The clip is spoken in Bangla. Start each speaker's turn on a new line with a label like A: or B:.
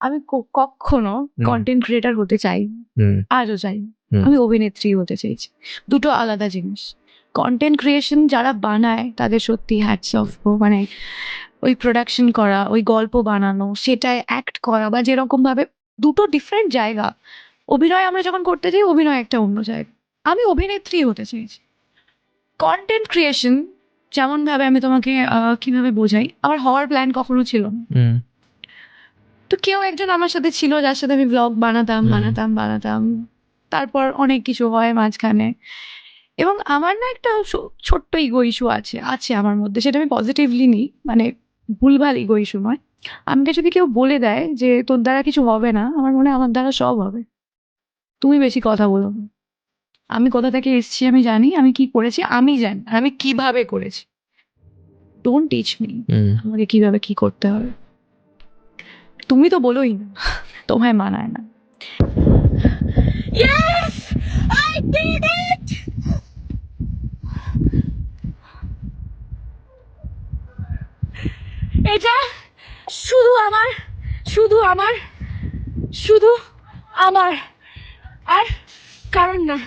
A: আমি কখনো কন্টেন্ট ক্রিয়েটার হতে চাই, আজও চাই। আমি অভিনেত্রী হতে চাইছি, দুটো আলাদা জিনিস। কন্টেন্ট ক্রিয়েশন যারা বানায় তাদের সত্যি হ্যাটস অফ। মানে ওই প্রোডাকশন করা, ওই গল্প বানানো, সেটায় অ্যাক্ট করা, বা যেরকম ভাবে, দুটো ডিফারেন্ট জায়গা। অভিনয় আমরা যখন করতে যাই, অভিনয় একটা অন্য জায়গা। আমি অভিনেত্রী হতে চাইছি। কন্টেন্ট ক্রিয়েশন যেমন ভাবে আমি তোমাকে কিভাবে বোঝাই, আমার হওয়ার প্ল্যান কখনো ছিল না। তো কেউ একজন আমার সাথে ছিল, যার সাথে আমি ব্লগ বানাতাম। তারপর অনেক কিছু হয় মাঝখানে, এবং আমার না একটা ছোট্ট ইগো ইস্যু আছে আমার মধ্যে। সেটা আমি পজিটিভলি নিই, মানে ভুলভাল ইগো ইস্যু নয়। আমাকে যদি কেউ বলে দেয় যে তোর দ্বারা কিছু হবে না, আমার মনে হয় আমার দ্বারা সব হবে। তুমি বেশি কথা বলো না। আমি কোথা থেকে এসেছি আমি জানি, আমি কি করেছি আমি জানি, আর আমি কিভাবে করেছি। ডোন্ট টিচ মি আমাকে কিভাবে কি করতে হবে। তুমি তো বলোই না, তোমায় মানায় না। Yes! I did it! এটা শুধু আমার, শুধু আমার, শুধু আমার, আর কারণ না।